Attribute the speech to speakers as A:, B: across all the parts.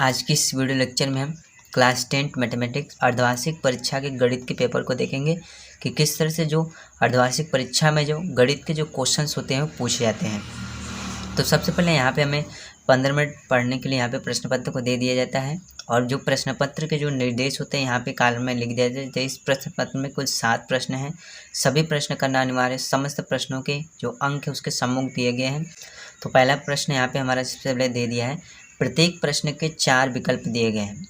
A: आज की इस वीडियो लेक्चर में हम क्लास 10 मैथमेटिक्स अर्धवार्षिक परीक्षा के गणित के पेपर को देखेंगे कि किस तरह से जो अर्धवार्षिक परीक्षा में जो गणित के जो क्वेश्चंस होते हैं वो पूछे जाते हैं। तो सबसे पहले यहाँ पे हमें 15 मिनट पढ़ने के लिए यहाँ पे प्रश्न पत्र को दे दिया जाता है और जो प्रश्न पत्र के जो निर्देश होते हैं यहाँ पे कॉलम में लिख दिया जाता है। इस प्रश्न पत्र में कुल 7 प्रश्न हैं, सभी प्रश्न करना अनिवार्य, समस्त प्रश्नों के जो अंक है उसके सम्मुख दिए गए हैं। तो पहला प्रश्न यहाँ पे हमारा सबसे पहले दे दिया है, प्रत्येक प्रश्न के 4 विकल्प दिए गए हैं,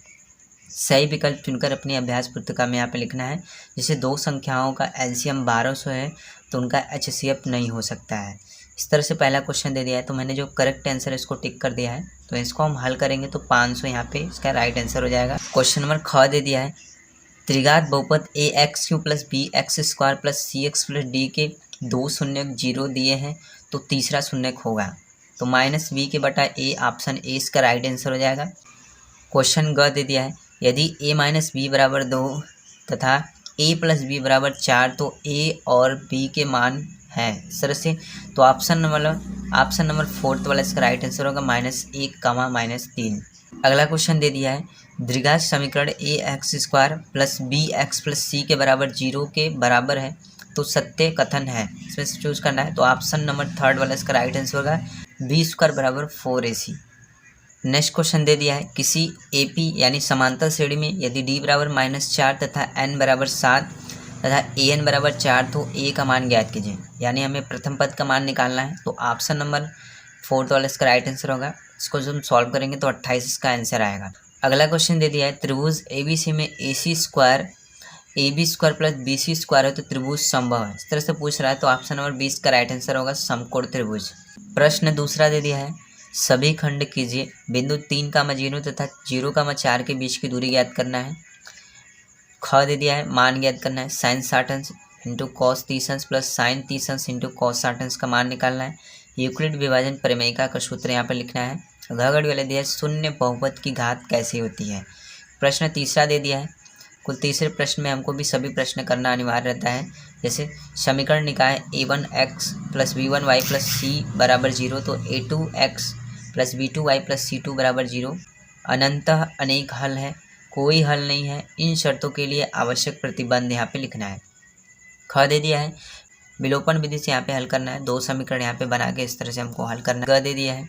A: सही विकल्प चुनकर अपनी अभ्यास पुस्तिका में यहाँ पे लिखना है। जैसे दो संख्याओं का एलसीएम 1200 है तो उनका एचसीएफ नहीं हो सकता है। इस तरह से पहला क्वेश्चन दे दिया है तो मैंने जो करेक्ट आंसर है इसको टिक कर दिया है। तो इसको हम हल करेंगे तो 500 यहाँ पे इसका राइट आंसर हो जाएगा। क्वेश्चन नंबर ख दे दिया है, त्रिघात बहुपद a x cube plus b x square plus c x plus d के 2 शून्य 0 दिए हैं तो तीसरा शून्य होगा। तो माइनस बी के बटा ए, ऑप्शन ए इसका राइट आंसर हो जाएगा। क्वेश्चन ग दे दिया है, यदि a माइनस बी बराबर 2 तथा a प्लस बी बराबर 4 तो a और b के मान हैं इस तरह से। तो ऑप्शन नंबर 4 वाला इसका राइट आंसर होगा -1, -3। अगला क्वेश्चन दे दिया है, द्विघात समीकरण a x square plus b x plus c के बराबर 0 के बराबर है तो सत्य कथन है, इसमें से चूज करना है। तो ऑप्शन नंबर 3 वाला इसका राइट आंसर होगा बी स्क्वायर बराबर 4ac। नेक्स्ट क्वेश्चन दे दिया है, किसी एपी यानी समांतर श्रेणी में यदि डी बराबर -4 तथा एन बराबर 7 तथा ए एन बराबर 4 तो ए का मान ज्ञात कीजिए, यानी हमें प्रथम पद का मान निकालना है। तो ऑप्शन नंबर 4 वाला इसका राइट आंसर होगा। इसको जब हम सॉल्व करेंगे तो 28 इसका आंसर आएगा। अगला क्वेश्चन दे दिया है, त्रिभुज एबीसी में AC square AB square plus BC square है तो त्रिभुज संभव है, इस तरह से पूछ रहा है। तो ऑप्शन नंबर 20 का राइट आंसर होगा समकोण त्रिभुज। प्रश्न दूसरा दे दिया है, सभी खंड कीजिए, बिंदु 3,0 तथा 0,4 के बीच की दूरी ज्ञात करना है। ख दे दिया है, मान ज्ञात करना है, साइन 60 अंश इंटू कॉस 30 अंश प्लस साइन 30 अंश इंटू कॉस 60 अंश का मान निकालना है। यूक्लिड विभाजन प्रमेयिका का सूत्र यहाँ पर लिखना है। घगड़ वाले दिया है, शून्य बहुपद की घात कैसे होती है। प्रश्न तीसरा दे दिया है, कुल तीसरे प्रश्न में हमको भी सभी प्रश्न करना अनिवार्य रहता है। जैसे समीकरण निकाय a1x plus b1y plus c बराबर 0 तो a2x plus b2y plus c2 बराबर 0। अनंतः अनेक हल है, कोई हल नहीं है, इन शर्तों के लिए आवश्यक प्रतिबंध यहाँ पे लिखना है। ख दे दिया है, विलोपन विधि से यहाँ पे हल करना है, 2 समीकरण यहाँ पे बना के इस तरह से हमको हल करना है। ग दे दिया है,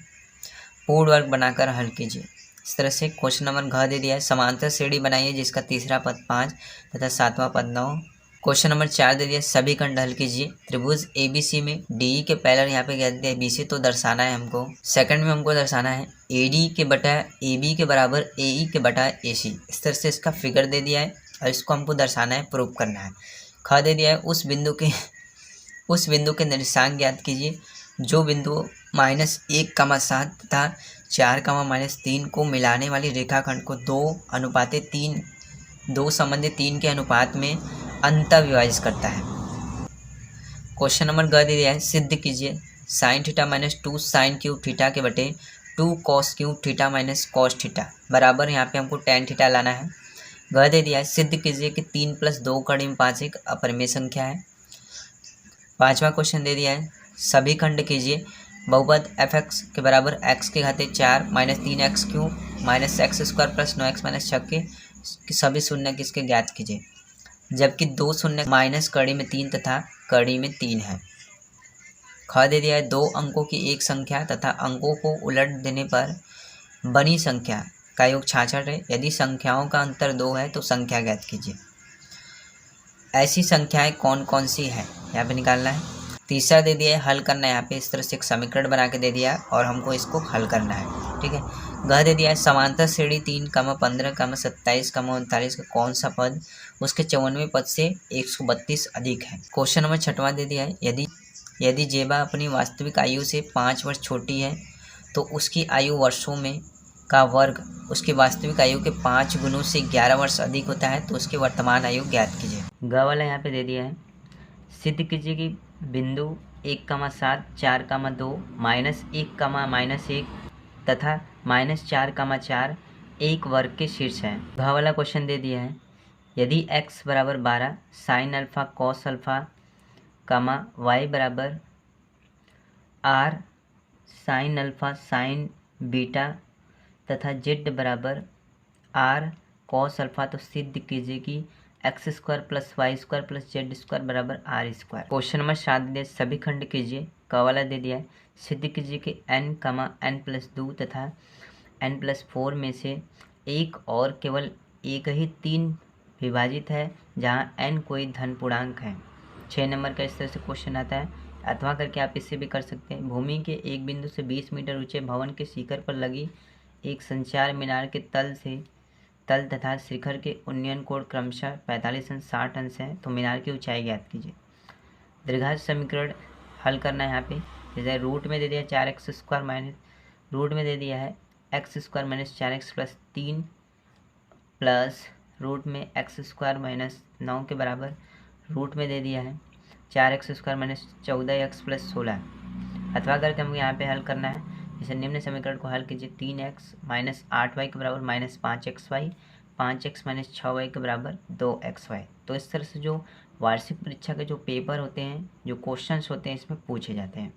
A: पूर्ण वर्ग बनाकर हल कीजिए, इस तरह से। क्वेश्चन नंबर घ दे दिया है, समांतर श्रेणी बनाइए जिसका तीसरा पद 5 तथा 7वां पद 9। क्वेश्चन नंबर 4 दे दिया, सभी खंड हल कीजिए। त्रिभुज ABC में DE के पहले यहाँ पे कह दिया BC तो दर्शाना है हमको, सेकंड में हमको दर्शाना है AD के बटा AB के बराबर AE के बटा AC, इस तरह से इसका फिगर दे दिया है और इसको हमको दर्शाना है, प्रूव करना है। ख दे दिया है, उस बिंदु के निर्देशांक ज्ञात कीजिए जो बिंदु -1,7 तथा 4,-3 को मिलाने वाली रेखाखंड को 2 संबंधित 3 के अनुपात में अंतः विभाजित करता है। क्वेश्चन नंबर ग दे दिया है, सिद्ध कीजिए sine theta minus 2 sine cube theta के बटे 2 cos cube theta minus cos theta बराबर यहाँ पे हमको टेन थीटा लाना है। ग दे दिया है, सिद्ध कीजिए कि 3 + 2 कड़ी में 5 एक अपरिमेय संख्या है। 5वां क्वेश्चन दे दिया है, सभी खंड कीजिए, बहुपद fx के बराबर x के घाते 4 -3x cube minus x square plus 9x minus 6 के सभी शून्य किसके ज्ञात कीजिए, जबकि 2 शून्य माइनस कड़ी में 3 तथा कड़ी में 3 है। ख दे दिया है, 2 अंकों की एक संख्या तथा अंकों को उलट देने पर बनी संख्या का योग 66 है, यदि संख्याओं का अंतर 2 है तो संख्या ज्ञात कीजिए। ऐसी संख्याएं कौन कौन सी है यहाँ पे निकालना है। तीसरा दे दिया है, हल करना है, यहाँ पे इस तरह से एक समीकरण बना के दे दिया और हमको इसको हल करना है, ठीक है। घ दे दिया है, समांतर श्रेणी 3, 15, 27, 39 का कौन सा पद उसके 54वें पद से 132 अधिक है। क्वेश्चन नंबर 6वां दे दिया है, यदि जेबा अपनी वास्तविक आयु से 5 वर्ष छोटी है तो उसकी आयु वर्षों में का वर्ग उसकी वास्तविक आयु के 5 गुणों से 11 वर्ष अधिक होता है तो उसकी वर्तमान आयु ज्ञात कीजिए। ग वाला यहाँ पे दे दिया है, सिद्ध कीजिए कि बिंदु 1,7 4,2 -1, तथा -4,4 एक वर्ग के शीर्ष है। घ वाला क्वेश्चन दे दिया है, यदि x बराबर 12 sine alpha cos alpha y बराबर r sine alpha sine beta तथा जेड बराबर आर कॉस अल्फा, तो सिद्ध कीजिए कि X square plus Y square plus Z square बराबर आर स्क्वायर। क्वेश्चन नंबर 7 दे सभी खंड कीजिए, क वाला दे दिया है। सिद्ध कीजिए कि n n प्लस 2 तथा n प्लस 4 में से एक और केवल एक ही 3 विभाजित है जहाँ n कोई धन पूर्णांक है। 6 नंबर का इस तरह से क्वेश्चन आता है, अथवा करके आप इससे भी कर सकते हैं। भूमि के एक बिंदु से 20 मीटर ऊंचे भवन के शिखर पर लगी एक संचार मीनार के तल तथा शिखर के उन्नयन कोण क्रमशः 45 अंश 60 अंश है, तो मीनार की ऊंचाई ज्ञात कीजिए। द्विघात समीकरण हल करना है। यहाँ पे जैसे रूट में दे दिया 4x स्क्वायर माइनस, रूट में दे दिया है X square minus 4x plus 3 plus root में एक्स स्क्वायर माइनस 9 के बराबर, रूट में दे दिया है 4x square minus 14x plus 16, अथवा करके हमको यहाँ पे हल करना है। जैसे निम्न समीकरण को हल कीजिए, 3x माइनस 8y के बराबर minus 5xy, 5x minus 6y के बराबर 2xy। तो इस तरह से जो वार्षिक परीक्षा के जो पेपर होते हैं, जो क्वेश्चंस होते हैं, इसमें पूछे जाते हैं।